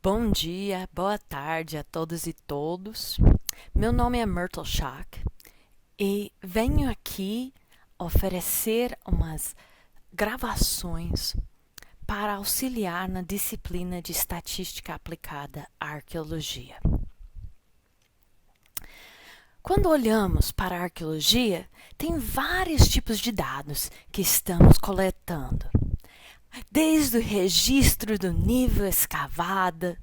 Bom dia, boa tarde a todas e todos. Meu nome é Myrtle Schack e venho aqui oferecer umas gravações para auxiliar na disciplina de estatística aplicada à arqueologia. Quando olhamos para a arqueologia, tem vários tipos de dados que estamos coletando. Desde o registro do nível escavado,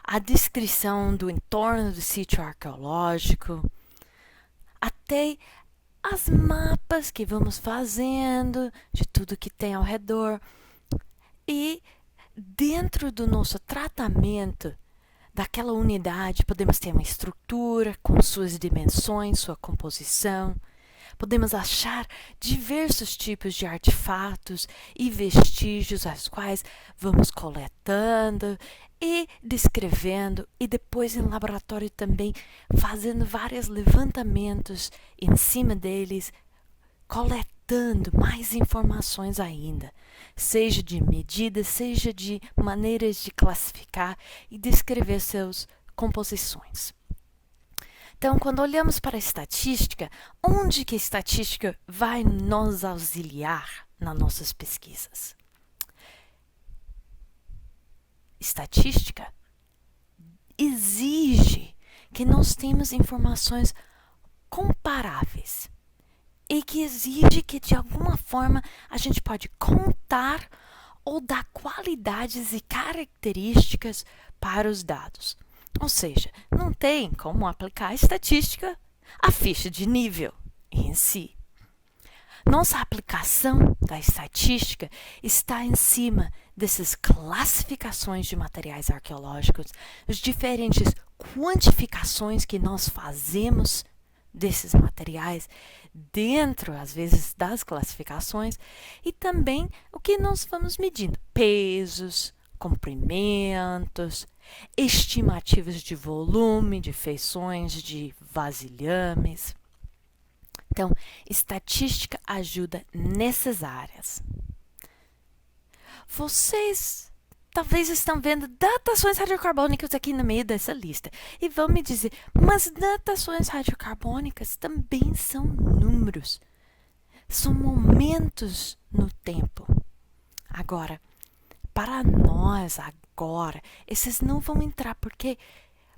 a descrição do entorno do sítio arqueológico, até as mapas que vamos fazendo de tudo que tem ao redor. E dentro do nosso tratamento daquela unidade, podemos ter uma estrutura com suas dimensões, sua composição. Podemos achar diversos tipos de artefatos e vestígios, as quais vamos coletando e descrevendo, e depois em laboratório também fazendo vários levantamentos em cima deles, coletando mais informações ainda, seja de medidas, seja de maneiras de classificar e descrever suas composições. Então, quando olhamos para a estatística, onde que a estatística vai nos auxiliar nas nossas pesquisas? Estatística exige que nós tenhamos informações comparáveis e que exige que, de alguma forma, a gente pode contar ou dar qualidades e características para os dados. Ou seja, não tem como aplicar a estatística à ficha de nível em si. Nossa aplicação da estatística está em cima dessas classificações de materiais arqueológicos, as diferentes quantificações que nós fazemos desses materiais dentro, às vezes, das classificações, e também o que nós vamos medindo: pesos, comprimentos, estimativas de volume, de feições, de vasilhames. Então, estatística ajuda nessas áreas. Vocês talvez estão vendo datações radiocarbônicas aqui no meio dessa lista e vão me dizer, mas datações radiocarbônicas também são números, são momentos no tempo. Agora, para nós agora, esses não vão entrar, porque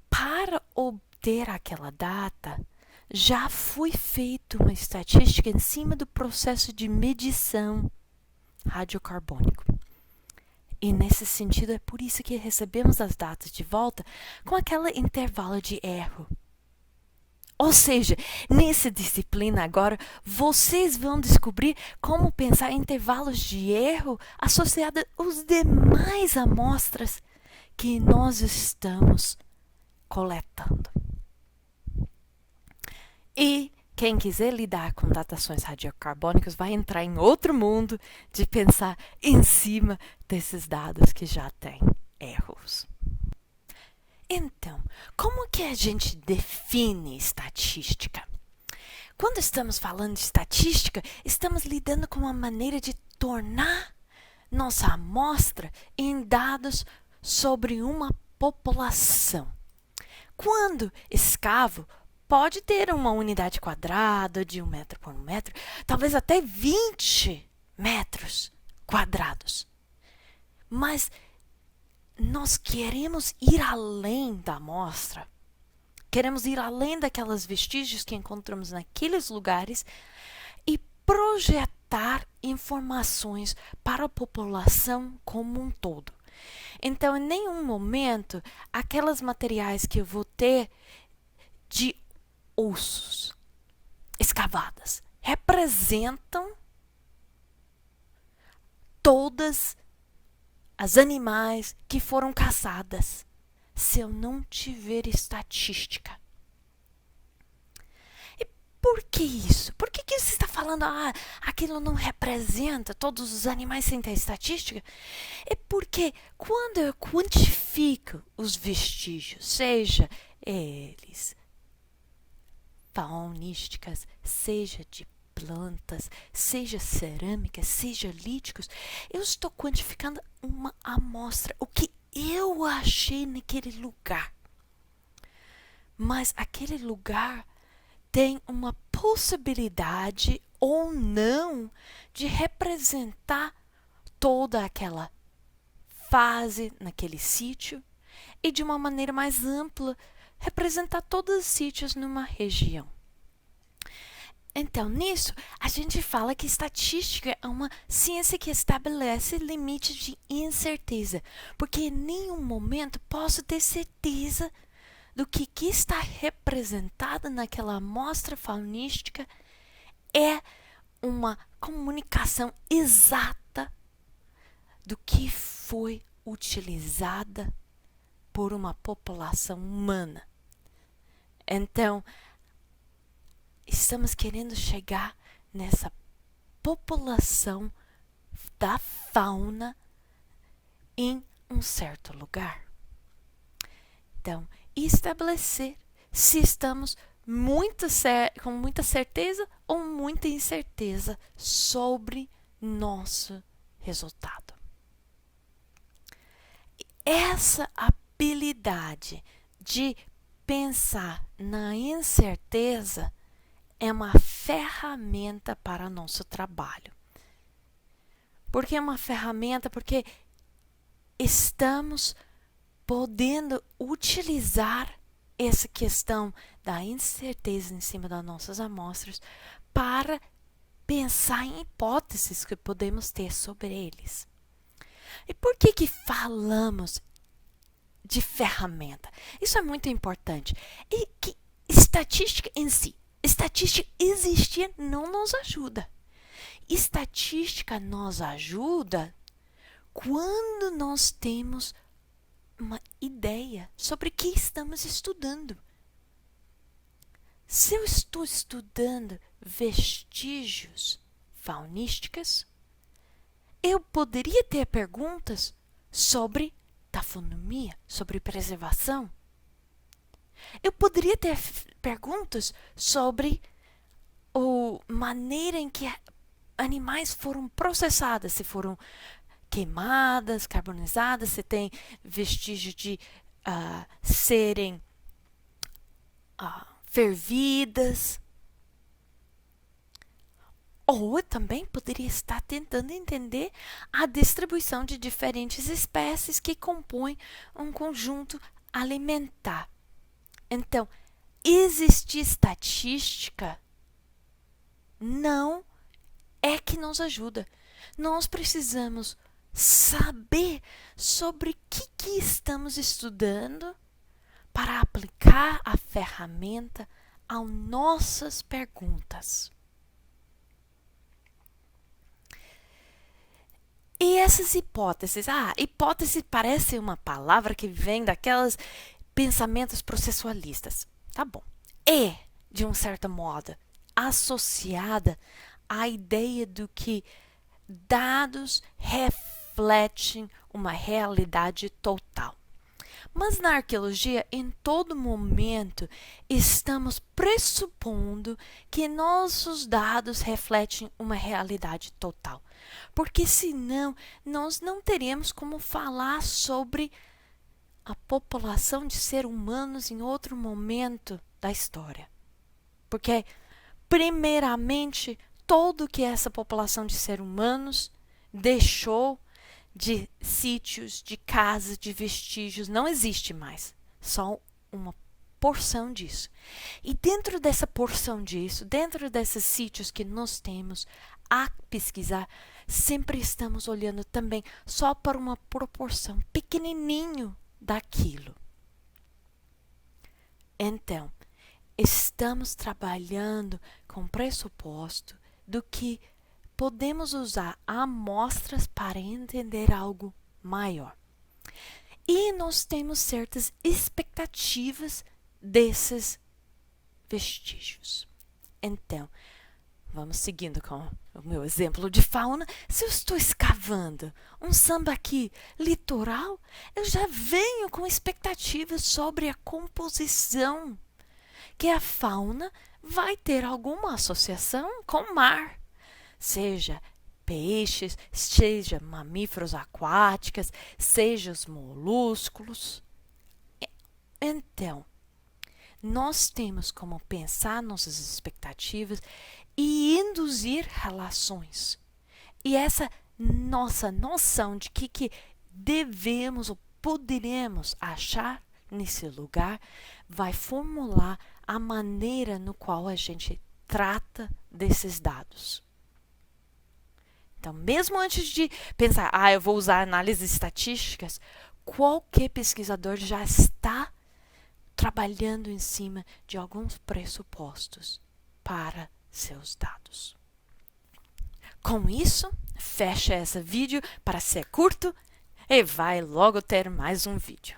para obter aquela data, já foi feita uma estatística em cima do processo de medição radiocarbônico. E nesse sentido, é por isso que recebemos as datas de volta com aquele intervalo de erro. Ou seja, nessa disciplina agora, vocês vão descobrir como pensar em intervalos de erro associados às demais amostras que nós estamos coletando. E quem quiser lidar com datações radiocarbônicas vai entrar em outro mundo de pensar em cima desses dados que já têm erros. Então, como que a gente define estatística? Quando estamos falando de estatística, estamos lidando com uma maneira de tornar nossa amostra em dados sobre uma população. Quando escavo, pode ter uma unidade quadrada de 1 metro por 1 metro, talvez até 20 metros quadrados. Mas nós queremos ir além da amostra. Queremos ir além daquelas vestígios que encontramos naqueles lugares e projetar informações para a população como um todo. Então, em nenhum momento, aqueles materiais que eu vou ter de ossos escavadas representam todas as animais que foram caçadas, se eu não tiver estatística. E por que isso? Por que você está falando, aquilo não representa todos os animais sem ter estatística? É porque quando eu quantifico os vestígios, seja eles faunísticas, seja de plantas, seja cerâmicas, seja líticos, eu estou quantificando uma amostra, o que eu achei naquele lugar. Mas aquele lugar tem uma possibilidade ou não de representar toda aquela fase naquele sítio e de uma maneira mais ampla representar todos os sítios numa região. Então, nisso, a gente fala que estatística é uma ciência que estabelece limites de incerteza, porque em nenhum momento posso ter certeza do que está representado naquela amostra faunística é uma comunicação exata do que foi utilizada por uma população humana. Então, estamos querendo chegar nessa população da fauna em um certo lugar. Então, estabelecer se estamos com muita certeza ou muita incerteza sobre nosso resultado. Essa habilidade de pensar na incerteza é uma ferramenta para nosso trabalho. Por que é uma ferramenta? Porque estamos podendo utilizar essa questão da incerteza em cima das nossas amostras para pensar em hipóteses que podemos ter sobre eles. E por que falamos de ferramenta? Isso é muito importante. E que estatística em si, estatística existir não nos ajuda. Estatística nos ajuda quando nós temos uma ideia sobre o que estamos estudando. Se eu estou estudando vestígios faunísticos, eu poderia ter perguntas sobre taxonomia, sobre preservação. Eu poderia ter perguntas sobre a maneira em que animais foram processados, se foram queimadas, carbonizadas, se tem vestígio de serem fervidas. Ou eu também poderia estar tentando entender a distribuição de diferentes espécies que compõem um conjunto alimentar. Então, existir estatística não é que nos ajuda. Nós precisamos saber sobre o que estamos estudando para aplicar a ferramenta às nossas perguntas. E essas hipóteses? Hipótese parece uma palavra que vem daqueles pensamentos processualistas. Tá bom. É, de um certo modo, associada à ideia do que dados refletem uma realidade total. Mas na arqueologia, em todo momento, estamos pressupondo que nossos dados refletem uma realidade total. Porque senão, nós não teríamos como falar sobre a população de seres humanos em outro momento da história. Porque, primeiramente, tudo que essa população de seres humanos deixou de sítios, de casas, de vestígios, não existe mais. Só uma porção disso. E dentro dessa porção disso, dentro desses sítios que nós temos a pesquisar, sempre estamos olhando também só para uma proporção pequenininho daquilo. Então, estamos trabalhando com o pressuposto do que podemos usar amostras para entender algo maior. E nós temos certas expectativas desses vestígios. Então, vamos seguindo com o meu exemplo de fauna. Se eu estou escavando um sambaqui litoral, eu já venho com expectativas sobre a composição, que a fauna vai ter alguma associação com o mar. Seja peixes, seja mamíferos aquáticos, seja os molúsculos. Então, nós temos como pensar nossas expectativas e induzir relações. E essa nossa noção de que devemos ou poderemos achar nesse lugar vai formular a maneira no qual a gente trata desses dados. Então, mesmo antes de pensar, eu vou usar análises estatísticas, qualquer pesquisador já está trabalhando em cima de alguns pressupostos para seus dados. Com isso, fecha esse vídeo para ser curto e vai logo ter mais um vídeo.